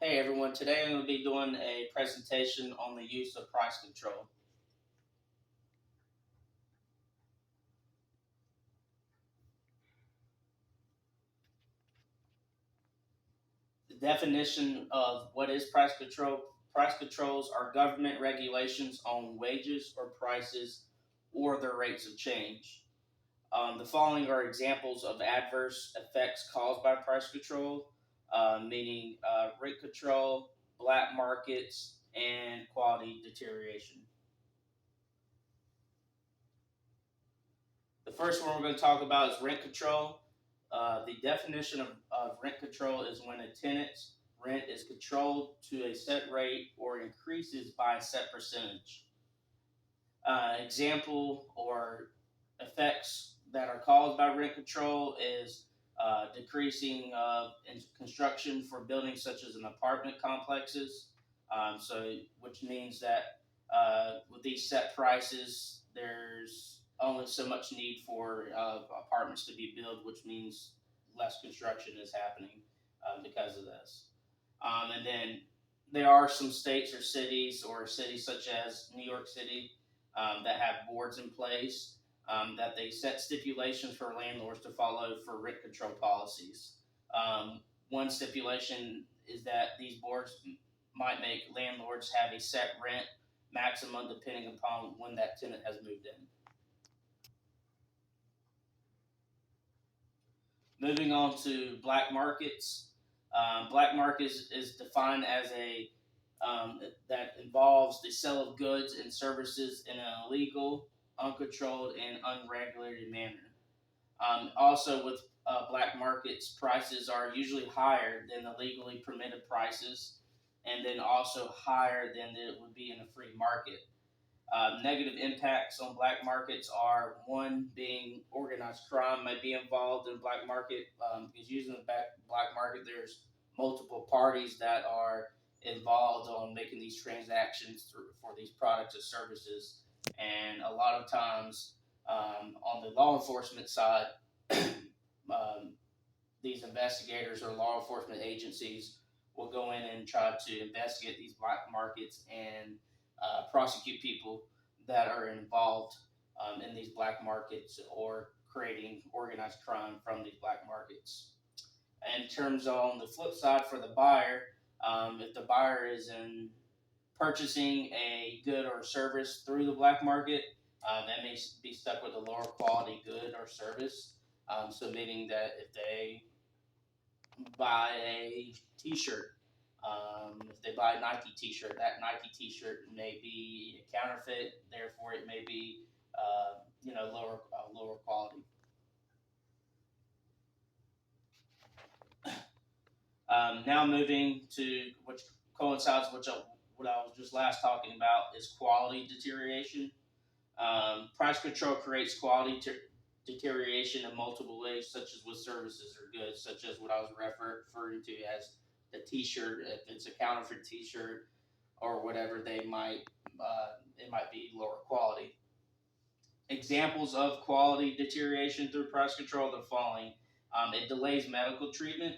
Hey everyone, today I'm going to be doing a presentation on the use of price control. The definition of what is price control: price controls are government regulations on wages or prices or their rates of change. The following are examples of adverse effects caused by price control, meaning rate control, black markets, and quality deterioration. The first one we're going to talk about is rent control. The definition of rent control is when a tenant's rent is controlled to a set rate or increases by a set percentage. Example or effects that are caused by rent control is decreasing in construction for buildings such as an apartment complexes. Which means that with these set prices, there's only so much need for apartments to be built, which means less construction is happening because of this. And then there are some states or cities such as New York City that have boards in place that they set stipulations for landlords to follow for rent control policies. One stipulation is that these boards might make landlords have a set rent maximum depending upon when that tenant has moved in. Moving on to black markets. Black market is defined as a that involves the sale of goods and services in an illegal, uncontrolled, and unregulated manner. Also, with black markets, prices are usually higher than the legally permitted prices, and then also higher than it would be in a free market. Negative impacts on black markets are one being organized crime might be involved in black market because using the black market there's multiple parties that are involved on making these transactions for these products or services, and a lot of times on the law enforcement side, um, these investigators or law enforcement agencies will go in and try to investigate these black markets and prosecute people that are involved in these black markets or creating organized crime from these black markets. In terms on the flip side for the buyer, if the buyer is in purchasing a good or service through the black market, that may be stuck with a lower quality good or service. So meaning that if they buy a T-shirt. If they buy a Nike T-shirt, that Nike T-shirt may be a counterfeit. Therefore, it may be lower quality. Now moving to which coincides with what I was just last talking about is quality deterioration. Price control creates quality deterioration in multiple ways, such as with services or goods, such as what I was referring to as the T-shirt. If it's a counterfeit T-shirt or whatever, it might be lower quality. Examples of quality deterioration through price control are the following: it delays medical treatment,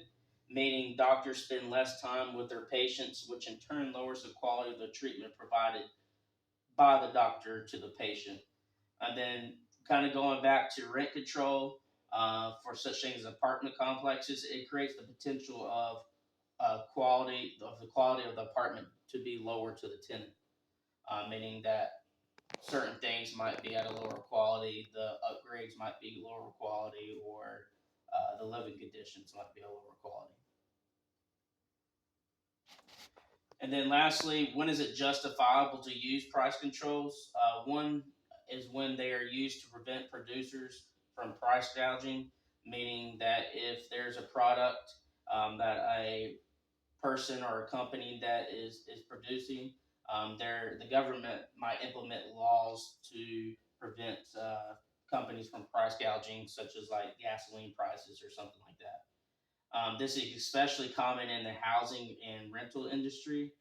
meaning doctors spend less time with their patients, which in turn lowers the quality of the treatment provided by the doctor to the patient. And then kind of going back to rent control for such things as apartment complexes, it creates the potential of the quality of the apartment to be lower to the tenant, meaning that certain things might be at a lower quality, the upgrades might be lower quality, or the living conditions might be a lower quality. And then lastly, when is it justifiable to use price controls? One is when they are used to prevent producers from price gouging, meaning that if there's a product that a person or a company that is producing, the government might implement laws to prevent companies from price gouging, such as like gasoline prices or something like that. This is especially common in the housing and rental industry.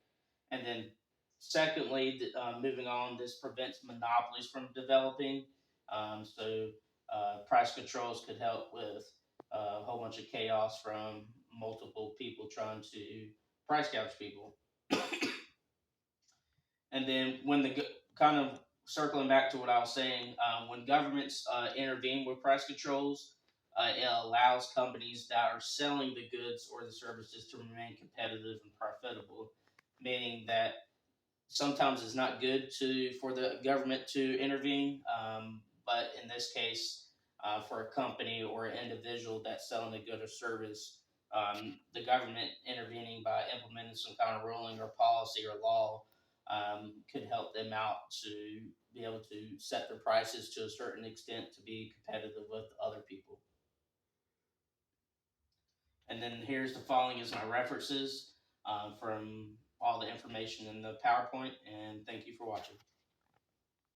And then, secondly, moving on, this prevents monopolies from developing. Price controls could help with a whole bunch of chaos from multiple people trying to price gouge people. And then when kind of circling back to what I was saying, when governments intervene with price controls, it allows companies that are selling the goods or the services to remain competitive and profitable, meaning that sometimes it's not good for the government to intervene, but in this case, for a company or an individual that's selling a good or service, the government intervening by implementing some kind of ruling or policy or law could help them out to be able to set their prices to a certain extent to be competitive with other people. And then here's the following as my references from all the information in the PowerPoint. And thank you for watching.